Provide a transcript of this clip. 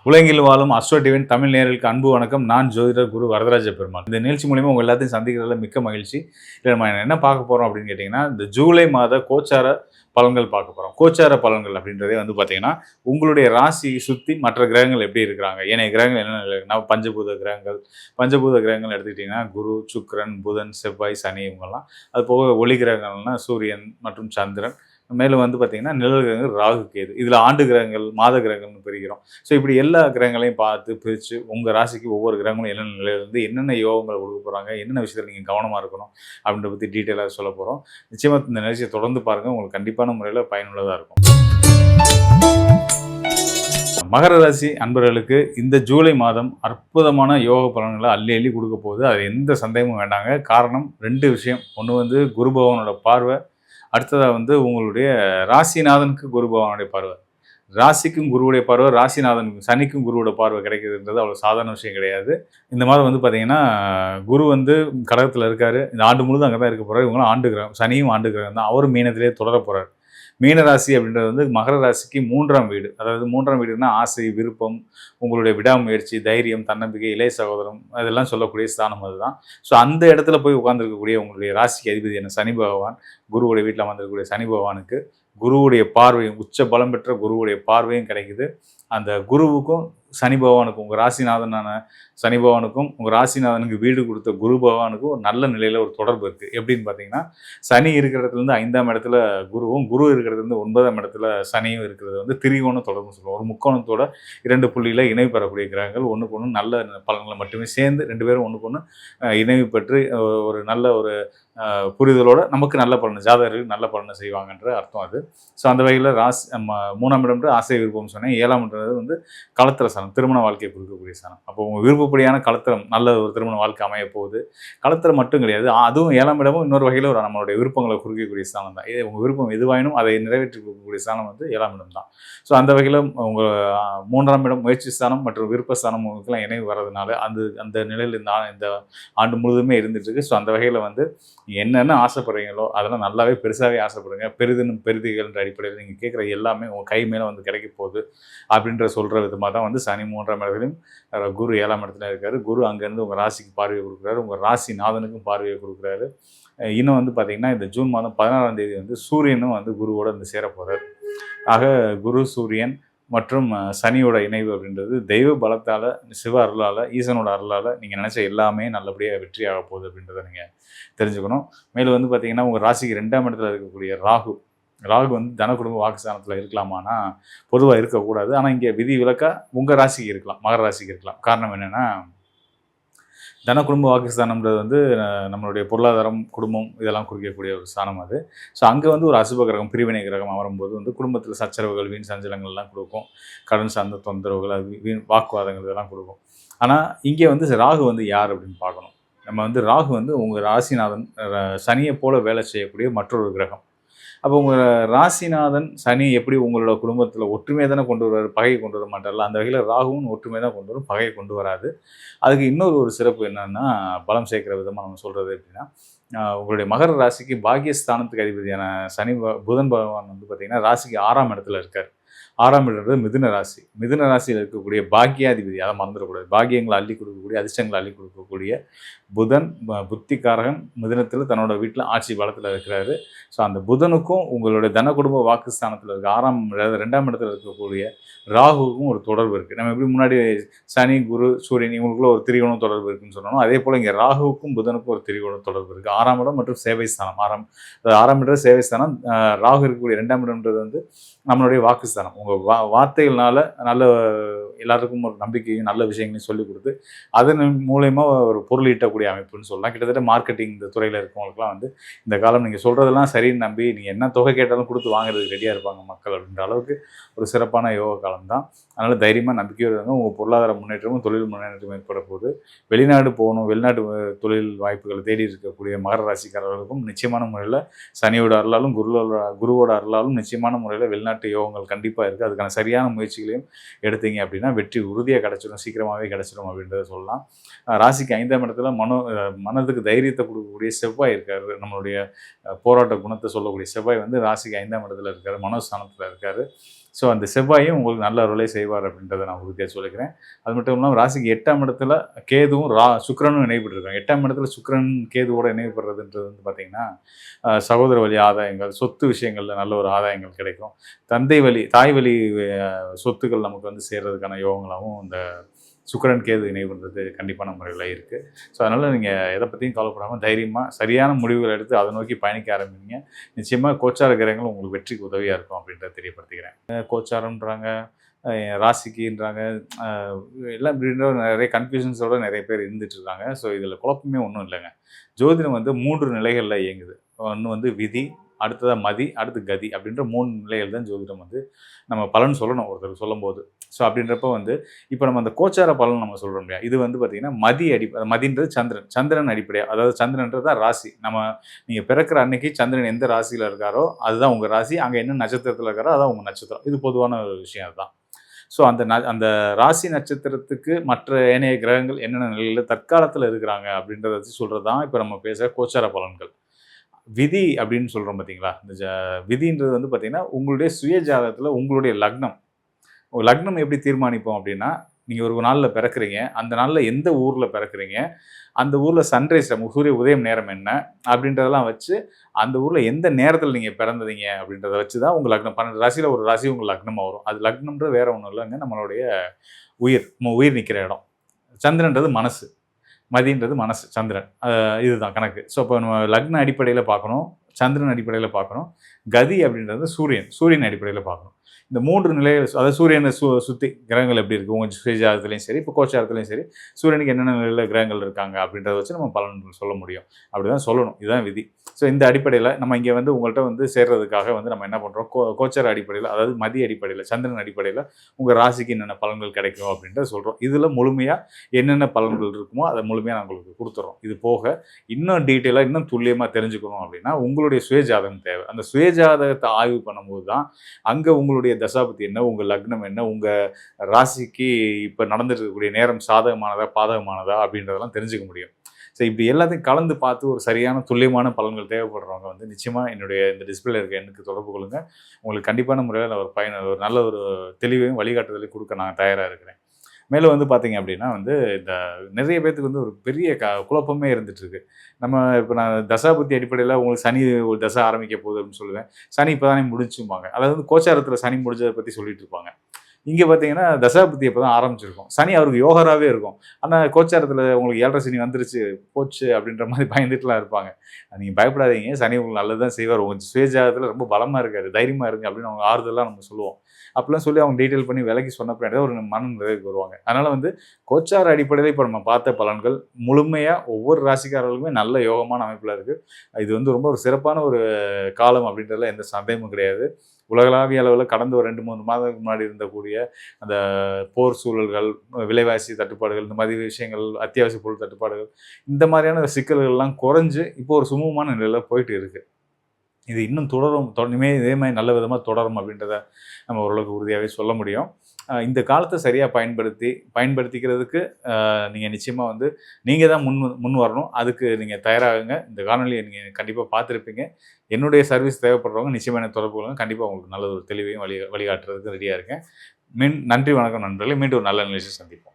உலகில் வாழும் astro divine Tamil நேயர்களுக்கு அன்பு வணக்கம். நான் ஜோதிடர் குரு வரதராஜ பெருமாள். இந்த நிகழ்ச்சி மூலியமா உங்க எல்லாத்தையும் சந்திக்கிறதுல மிக்க மகிழ்ச்சி. இதில் நம்ம என்ன பார்க்க போறோம் அப்படின்னு கேட்டிங்கன்னா, இந்த ஜூலை மாத கோச்சார பலன்கள் பார்க்க போறோம். கோச்சார பலன்கள் அப்படின்றதே வந்து பார்த்தீங்கன்னா, உங்களுடைய ராசியை சுத்தி மற்ற கிரகங்கள் எப்படி இருக்கிறாங்க, ஏனைய கிரகங்கள் என்ன நிலையில இருக்குன்னா, பஞ்சபூத கிரகங்கள் எடுத்துக்கிட்டிங்கன்னா குரு, சுக்கிரன், புதன், செவ்வாய், சனி இவங்கெல்லாம். அது போக ஒளி கிரகங்கள்னா சூரியன் மற்றும் சந்திரன். மேலும் வந்து பார்த்தீங்கன்னா, நிழல் கிரகங்கள் ராகு, கேது. இதில ஆண்டு கிரகங்கள், மாத கிரகங்கள்னு பிரிக்கிறோம். ஸோ இப்படி எல்லா கிரகங்களையும் பார்த்து பிரித்து உங்கள் ராசிக்கு ஒவ்வொரு கிரகங்களும் என்னென்ன நிலையில இருந்து என்னென்ன யோகங்கள் கொடுக்க போகிறாங்க, என்னென்ன விஷயத்தில் நீங்கள் கவனமாக இருக்கணும் அப்படின்றத பற்றி டீட்டெயிலாக சொல்ல போகிறோம். நிச்சயமாக இந்த நிகழ்ச்சியை தொடர்ந்து பாருங்கள், உங்களுக்கு கண்டிப்பான முறையில் பயனுள்ளதாக இருக்கும். மகர ராசி அன்பர்களுக்கு இந்த ஜூலை மாதம் அற்புதமான யோக பலன்களை அள்ளி அள்ளி கொடுக்க போகுது. அது எந்த சந்தேகமும் வேண்டாங்க. காரணம் 2 விஷயம். ஒன்று வந்து குரு பகவானோட பார்வை, அடுத்ததாக வந்து உங்களுடைய ராசிநாதனுக்கு குரு பகவானுடைய பார்வை. ராசிக்கும் குருவுடைய பார்வை, ராசிநாதனுக்கும் சனிக்கும் குருவோட பார்வை கிடைக்குதுன்றது அவ்வளோ சாதாரண விஷயம் கிடையாது. இந்த மாதம் வந்து பார்த்தீங்கன்னா, குரு வந்து கடகத்தில் இருக்கார். இந்த ஆண்டு முழுதும் அங்கே தான் இருக்க போகிறார். இவங்களும் ஆண்டு கிரகம், சனியும் ஆண்டு கிரகம் தான். அவரும் மீனத்திலே தொடர போகிறார். மீன ராசி அப்படின்றது வந்து மகர ராசிக்கு 3ஆம் வீடு. அதாவது 3ஆம் வீடுனா ஆசை, விருப்பம், உங்களுடைய விடாமுயற்சி, தைரியம், தன்னம்பிக்கை, இளைய சகோதரம் அதெல்லாம் சொல்லக்கூடிய ஸ்தானம் அதுதான். ஸோ அந்த இடத்துல போய் உட்கார்ந்துருக்கக்கூடிய உங்களுடைய ராசிக்கு அதிபதி என்ன சனி பகவான், குருவுடைய வீட்டில் அமர்ந்திருக்கக்கூடிய சனி பகவானுக்கு குருவுடைய பார்வையும், உச்ச பலம் பெற்ற குருவுடைய பார்வையும் கிடைக்குது. அந்த குருவுக்கும் சனி பகவானுக்கும், உங்கள் ராசிநாதனான சனி பகவானுக்கும் உங்கள் ராசிநாதனுக்கு வீடு கொடுத்த குரு பகவானுக்கும் ஒரு நல்ல நிலையில் ஒரு தொடர்பு இருக்குது. எப்படின்னு பார்த்தீங்கன்னா, சனி இருக்கிற இடத்துலேருந்து 5ஆம் இடத்துல குருவும், குரு இருக்கிறதுலேருந்து 9ஆம் இடத்துல சனியும் இருக்கிறது வந்து திரிகோண தொடர்புன்னு சொல்லுவோம். ஒரு முக்கோணத்தோட 2 புள்ளியில் இணைவு பெறக்கூடிய கிரகங்கள் ஒன்றுக்கு ஒன்று நல்ல பலன்களை மட்டுமே சேர்ந்து 2 பேரும் ஒன்றுக்கு ஒன்று இணைவு பெற்று ஒரு நல்ல ஒரு புரிதலோட நமக்கு நல்ல பலன், ஜாதகர்களுக்கு நல்ல பலனை செய்வாங்கன்ற அர்த்தம் அது. ஸோ அந்த வகையில் 3ஆம் இடம்ன்ற ஆசை விருப்பம் சொன்னேன். 7ஆம் இடம்ன்றது வந்து களத்திர ஸ்தானம், திருமண வாழ்க்கையை கொடுக்கக்கூடிய ஸ்தானம். அப்போ உங்கள் விருப்பப்படியான களத்திரம் நல்ல ஒரு திருமண வாழ்க்கை அமைய போகுது. களத்திரம் மட்டும் கிடையாது, அதுவும் 7ஆம் இடமும் இன்னொரு வகையில் ஒரு நம்மளுடைய விருப்பங்களை குறிக்கக்கூடிய ஸ்தானம் தான். உங்கள் விருப்பம் எதுவாயினும் அதை நிறைவேற்றி கொடுக்கக்கூடிய ஸ்தானம் வந்து 7ஆம் இடம் தான். ஸோ அந்த வகையில் உங்கள் 3ஆம் இடம் முயற்சி ஸ்தானம் மற்றும் விருப்பஸ்தானம் உங்களுக்குலாம் இணைவு வர்றதுனால அந்த நிலையில் இந்த ஆண்டு முழுவதுமே இருந்துட்டு இருக்கு. ஸோ அந்த வகையில் வந்து என்னென்ன ஆசைப்படுறீங்களோ அதெல்லாம் நல்லாவே பெருசாகவே ஆசைப்படுங்க. பெரிதினும் பெரிதிகள்ன்ற அடிப்படையில் நீங்கள் கேட்குற எல்லாமே உங்கள் கை மேலே வந்து கிடைக்க போகுது அப்படின்ற சொல்கிற விதமாக தான் வந்து சனி 3ஆம் இடத்துலையும் குரு 7ஆம் இடத்துல இருக்காரு. குரு அங்கேருந்து உங்கள் ராசிக்கு பார்வையை கொடுக்குறாரு, உங்கள் ராசி நாதனுக்கும் பார்வையை கொடுக்குறாரு. இன்னும் வந்து பார்த்திங்கன்னா, இந்த ஜூன் மாதம் 16ஆம் தேதி வந்து சூரியனும் வந்து குருவோடு வந்து சேர போகிறார். ஆக குரு, சூரியன் மற்றும் சனியோட இணைவு அப்படின்றது தெய்வ பலத்தால், சிவ அருளால், ஈசனோட அருளால் நீங்கள் நினச்ச எல்லாமே நல்லபடியாக வெற்றி ஆக போகுது அப்படின்றத நீங்கள் தெரிஞ்சுக்கணும். மேலும் வந்து பார்த்திங்கன்னா, உங்கள் ராசிக்கு 2ஆம் இடத்துல இருக்கக்கூடிய ராகு வந்து தன குடும்ப வாக்குஸ்தானத்தில் இருக்கலாமானா பொதுவாக இருக்கக்கூடாது. ஆனால் இங்கே விதி விலக்கா உங்கள் ராசிக்கு இருக்கலாம், மகர ராசிக்கு இருக்கலாம். காரணம் என்னென்னா, தன குடும்ப வாக்குஸ்தானம்ன்றது வந்து நம்மளுடைய பொருளாதாரம், குடும்பம் இதெல்லாம் குறிக்கக்கூடிய ஒரு ஸ்தானம் அது. ஸோ அங்கே வந்து ஒரு அசுப கிரகம், பிரிவினை கிரகம் அமரும்போது வந்து குடும்பத்தில் சச்சரவுகள், வீண் சஞ்சலங்கள்லாம் கொடுக்கும். கடன் சார்ந்த தொந்தரவுகள், அது வீண் வாக்குவாதங்கள் இதெல்லாம் கொடுக்கும். ஆனால் இங்கே வந்து ராகு வந்து யார் அப்படின்னு பார்க்கணும். நம்ம வந்து ராகு வந்து உங்கள் ராசிநாதன் சனியை போல வேலை செய்யக்கூடிய மற்றொரு கிரகம். அப்போ உங்கள் ராசிநாதன் சனி எப்படி உங்களோட குடும்பத்தில் ஒற்றுமையை தானே கொண்டு வருவார், பகையை கொண்டு வர மாட்டார்ல. அந்த வகையில் ராகுவும் ஒற்றுமை தான் கொண்டு வரும், பகையை கொண்டு வராது. அதுக்கு இன்னொரு ஒரு சிறப்பு என்னன்னா, பலம் சேர்க்கிற விதமாக நம்ம சொல்கிறது எப்படின்னா, உங்களுடைய மகர ராசிக்கு பாக்கியஸ்தானத்துக்கு அதிபதியான புதன் பகவான் வந்து பார்த்திங்கன்னா ராசிக்கு 6ஆம் இடத்துல இருக்கார். 6ஆம் இடம்ன்றது மிதுன ராசி. மிதுன ராசியில் இருக்கக்கூடிய பாக்கியாதிபதி, அதை மறந்துடக்கூடாது. பாக்கியங்களை அள்ளி கொடுக்கக்கூடிய, அதிர்ஷ்டங்களை அள்ளி கொடுக்கக்கூடிய புதன் புத்திகாரகன் மிதுனத்தில் தன்னோட வீட்டில் ஆட்சி பலத்தில் இருக்கிறாரு. ஸோ அந்த புதனுக்கும் உங்களுடைய தன குடும்ப வாக்குஸ்தானத்தில் இருக்க 2ஆம் இடத்துல இருக்கக்கூடிய ராகுவுக்கும் ஒரு தொடர்பு இருக்குது. நம்ம எப்படி முன்னாடி சனி, குரு, சூரியன் இவங்களுக்குள்ள ஒரு திரிகோணம் தொடர்பு இருக்குன்னு சொன்னோம். அதே போல் இங்கே ராகுவுக்கும் புதனுக்கும் ஒரு திரிகோணம் தொடர்பு இருக்குது. 6ஆம் இடம் மற்றும் சேவைஸ்தானம். 6ஆம் இடம் சேவைஸ்தானம். ராகு இருக்கக்கூடிய 2ஆம் இடம்ன்றது வந்து நம்மளுடைய வாக்குஸ்தானம். உங்கள் வார்த்தைகள்னால நல்ல எல்லாருக்கும் ஒரு நம்பிக்கையும் நல்ல விஷயங்களையும் சொல்லிக் கொடுத்து அதன் மூலயமா ஒரு பொருள் ஈட்டக்கூடிய அமைப்புன்னு சொல்லலாம். கிட்டத்தட்ட மார்க்கெட்டிங் இந்த துறையில் இருக்கவங்களுக்குலாம் வந்து இந்த காலம் நீங்கள் சொல்கிறதெல்லாம் சரின்னு நம்பி நீங்கள் என்ன தொகை கேட்டாலும் கொடுத்து வாங்குறதுக்கு ரெடியாக இருப்பாங்க மக்கள் அப்படின்ற அளவுக்கு ஒரு சிறப்பான யோக காலம் தான். அதனால் தைரியமாக நம்பிக்கையோடு இருங்க. உங்கள் பொருளாதார முன்னேற்றமும் தொழில் முன்னேற்றமும் ஏற்பட போது வெளிநாடு போகணும், வெளிநாட்டு தொழில் வாய்ப்புகளை தேடி இருக்கக்கூடிய மகர ராசிக்காரர்களுக்கும் நிச்சயமான முறையில் சனியோட அருளாலும் குருவோட அருளாலும் நிச்சயமான முறையில் வெளிநாட்டு யோகங்கள் கண்டிப்பாக இருக்குது. அதுக்கான சரியான முயற்சிகளையும் எடுத்தீங்க அப்படின்னா வெற்றி உறுதியாக கிடச்சிடும், சீக்கிரமாகவே கிடச்சிடும் அப்படின்றத சொல்லலாம். ராசிக்கு 5ஆம் இடத்துல மனதுக்கு தைரியத்தை கொடுக்கக்கூடிய செவ்வாய் இருக்கார். நம்மளுடைய போராட்ட குணத்தை சொல்லக்கூடிய செவ்வாய் வந்து ராசிக்கு 5ஆம் இடத்துல இருக்கார், மனோஸ்தானத்தில் இருக்கார். ஸோ அந்த செவ்வாயும் உங்களுக்கு நல்ல அருளை செய்வார் அப்படின்றத நான் உறுதியாக சொல்லிக்கிறேன். அது மட்டும் இல்லாமல் ராசிக்கு 8ஆம் இடத்துல கேதுவும் சுக்கிரனும் இணைவுபட்டிருக்காங்க. 8ஆம் இடத்துல சுக்கிரன் கேதுவோட இணைவுபடுறதுன்றது வந்து பார்த்தீங்கன்னா, சகோதர வழி ஆதாயங்கள், சொத்து விஷயங்கள்ல நல்ல ஒரு ஆதாயங்கள் கிடைக்கும். தந்தை வழி, தாய் வழி சொத்துக்கள் நமக்கு வந்து சேர்றதுக்கான யோகங்களாகவும் இந்த சுக்கிரன் கேது இணைவுன்றது கண்டிப்பான முறையில் இருக்குது. ஸோ அதனால் நீங்கள் எதை பற்றியும் கவலைப்படாமல் தைரியமாக சரியான முடிவுகள் எடுத்து அதை நோக்கி பயணிக்க ஆரம்பிங்க. நிச்சயமாக கோச்சார கிரகங்கள் உங்களுக்கு வெற்றிக்கு உதவியாக இருக்கும் அப்படின்றத தெரியப்படுத்திக்கிறேன். கோச்சாரம்ன்றாங்க, ராசிக்குன்றாங்க, எல்லாம் இப்படின்ற நிறைய கன்ஃபியூஷன்ஸோட நிறைய பேர் இருந்துட்டு இருக்காங்க. ஸோ இதில் குழப்பமே ஒன்றும் இல்லைங்க. ஜோதிடம் வந்து 3 நிலைகளில் இயங்குது. ஒன்று வந்து விதி, அடுத்ததாக மதி, அடுத்து கதி அப்படின்ற 3 நிலைகள் தான் ஜோதிடம் வந்து நம்ம பலன் சொல்லணும் ஒருத்தருக்கு சொல்லும்போது. ஸோ அப்படின்றப்ப வந்து இப்போ நம்ம அந்த கோச்சார பலன் நம்ம சொல்கிறோம் இல்லையா, இது வந்து பார்த்தீங்கன்னா மதின்றது சந்திரன், சந்திரன் அடிப்படையாக, அதாவது சந்திரன்றது தான் ராசி. நீங்கள் பிறக்கிற அன்னைக்கு சந்திரன் எந்த ராசியில் இருக்காரோ அதுதான் உங்கள் ராசி, அங்கே என்ன நட்சத்திரத்தில் இருக்காரோ அதான் உங்கள் நட்சத்திரம். இது பொதுவான ஒரு விஷயம் அதுதான். ஸோ அந்த ராசி நட்சத்திரத்துக்கு மற்ற ஏனைய கிரகங்கள் என்னென்ன நிலையில் தற்காலத்தில் இருக்கிறாங்க அப்படின்றத வச்சு சொல்கிறது தான் இப்போ நம்ம பேசுகிற கோச்சார பலன்கள். விதி அப்படின்னு சொல்கிறோம் பார்த்தீங்களா, இந்த விதின்றது வந்து பார்த்தீங்கன்னா உங்களுடைய சுய ஜாதகத்தில் உங்களுடைய லக்னம் லக்னம் எப்படி தீர்மானிப்போம் அப்படின்னா, நீங்கள் ஒரு நாளில் பிறக்கிறீங்க, அந்த நாளில் எந்த ஊரில் பிறக்கிறீங்க, அந்த ஊரில் சன்ரைஸ் சூரிய உதயம் நேரம் என்ன அப்படின்றதெல்லாம் வச்சு, அந்த ஊரில் எந்த நேரத்தில் நீங்கள் பிறந்தீங்க அப்படின்றத வச்சு தான் உங்கள் லக்னம் 12 ராசியில் ஒரு ராசி உங்கள் லக்னமாக வரும். அது லக்னம்ன்றது வேறு ஒன்றும் இல்லைங்க, நம்மளுடைய நம்ம உயிர் நிற்கிற இடம். சந்திரன்றது மனசு, மதின்றது மனசு, சந்திரன். இதுதான் கணக்கு. ஸோ இப்போ நம்ம லக்ன அடிப்படையில் பார்க்கணும், சந்திரன் அடிப்படையில் பார்க்கணும். கதி அப்படின்றது சூரியன் அடிப்படையில் பார்க்கணும். இந்த 3 நிலைகள், அதாவது சூரியனை சுற்றி கிரகங்கள் எப்படி இருக்குது உங்கள் சுயஜாதகத்துலையும் சரி, இப்போ கோச்சாரத்துலையும் சரி, சூரியனுக்கு என்னென்ன நிலையில் கிரகங்கள் இருக்காங்க அப்படின்றத வச்சு நம்ம பலன் சொல்ல முடியும். அப்படி தான் சொல்லணும். இதுதான் விதி. ஸோ இந்த அடிப்படையில் நம்ம இங்கே வந்து உங்கள்கிட்ட வந்து சேர்றதுக்காக வந்து நம்ம என்ன பண்ணுறோம், கோச்சார அடிப்படையில், அதாவது மதிய அடிப்படையில், சந்திரன் அடிப்படையில் உங்கள் ராசிக்கு என்னென்ன பலன்கள் கிடைக்கும் அப்படின்றத சொல்கிறோம். இதில் முழுமையாக என்னென்ன பலன்கள் இருக்குமோ அதை முழுமையாக நான் உங்களுக்கு கொடுத்துட்றோம். இது போக இன்னும் டீட்டெயிலாக இன்னும் துல்லியமாக தெரிஞ்சுக்கணும் அப்படின்னா உங்களுடைய சுயஜாதகம் தேவை. அந்த சுயஜாதகத்தை ஆய்வு பண்ணும்போது தான் அங்கே உங்களுடைய தசாபதி என்ன, உங்கள் லக்னம் என்ன, உங்கள் ராசிக்கு இப்போ நடந்துட்டு இருக்கக்கூடிய நேரம் சாதகமானதா பாதகமானதா அப்படின்றதெல்லாம் தெரிஞ்சுக்க முடியும். ஸோ இப்படி எல்லாத்தையும் கலந்து பார்த்து ஒரு சரியான துல்லியமான பலன்கள் தேவைப்படுறவங்க வந்து நிச்சயமாக என்னுடைய இந்த டிஸ்பிளேல இருக்க எண்ணுக்கு தொடர்பு கொள்ளுங்கள். உங்களுக்கு கண்டிப்பான முறையில் நான் ஒரு நல்ல ஒரு தெளிவையும் வழிகாட்டுதலையும் கொடுக்க நான் தயாராக இருக்கிறேன். மேலும் வந்து பார்த்தீங்க அப்படின்னா வந்து இந்த நிறைய பேர்த்துக்கு வந்து ஒரு பெரிய குழப்பமே இருந்துகிட்ருக்கு. இப்போ நான் தசாபுத்தி அடிப்படையில் உங்களுக்கு சனி ஒரு தசை ஆரம்பிக்க போகுது அப்படின்னு சொல்லுவேன். சனி இப்போ தானே முடிச்சும்பாங்க. அதாவது கோச்சாரத்தில் சனி முடிஞ்சதை பற்றி சொல்லிட்டு இருப்பாங்க. இங்கே பார்த்தீங்கன்னா தசாபுத்தி இப்போ தான் ஆரம்பிச்சிருக்கும். சனி அவருக்கு யோகராகவே இருக்கும். ஆனால் கோச்சாரத்தில் உங்களுக்கு 7.5 சனி வந்துருச்சு போச்சு அப்படின்ற மாதிரி பயந்துட்டுலாம் இருப்பாங்க. நீங்கள் பயப்படாதீங்க, சனி உங்களுக்கு நல்லது தான் செய்வார். உங்கள் சுயஜாதகத்தில் ரொம்ப பலமாக இருக்காரு, தைரியமாக இருங்க அப்படின்னு அவங்க ஆறுதலாக நம்ம சொல்லுவோம். அப்படிலாம் சொல்லி அவங்க டீட்டெயில் பண்ணி விலைக்கு சொன்ன பின்னாடி ஒரு மன நிறைவுக்கு வருவாங்க. அதனால் வந்து கோச்சார அடிப்படையில் இப்போ நம்ம பார்த்த பலன்கள் முழுமையாக ஒவ்வொரு ராசிக்காரர்களுக்குமே நல்ல யோகமான அமைப்பில் இருக்குது. இது வந்து ரொம்ப ஒரு சிறப்பான ஒரு காலம் அப்படின்றதுல எந்த சந்தேகமும் கிடையாது. உலகளாவிய அளவில் கடந்த ஒரு 2-3 மாதத்துக்கு முன்னாடி இருந்தக்கூடிய அந்த போர் சூழல்கள், விலைவாசி தட்டுப்பாடுகள், இந்த மாதிரி விஷயங்கள், அத்தியாவசிய பொருள் தட்டுப்பாடுகள், இந்த மாதிரியான சிக்கல்கள்லாம் குறைஞ்சு இப்போ ஒரு சுமூகமான நிலையில் போயிட்டு இருக்குது. இது இன்னும் தொடரும், இதே மாதிரி நல்ல விதமாக தொடரும் அப்படின்றத நம்ம ஓரளவுக்கு உறுதியாகவே சொல்ல முடியும். இந்த காலத்தை சரியாக பயன்படுத்திக்கிறதுக்கு நீங்கள் நிச்சயமாக வந்து நீங்கள் தான் முன் வரணும். அதுக்கு நீங்கள் தயாராகுங்க. இந்த காணொலியை நீங்கள் கண்டிப்பாக பார்த்துருப்பீங்க. என்னுடைய சர்வீஸ் தேவைப்படுறவங்க நிச்சயமாக எனக்கு தொடர்பு கொள்ளுங்க. கண்டிப்பாக உங்களுக்கு நல்ல ஒரு தெளிவையும் வழிகாட்டுறதுக்கு ரெடியாக இருக்கேன். நன்றி, வணக்கம் நண்பர்களே. மீண்டும் ஒரு நல்ல நிகழ்ச்சியை சந்திப்போம்.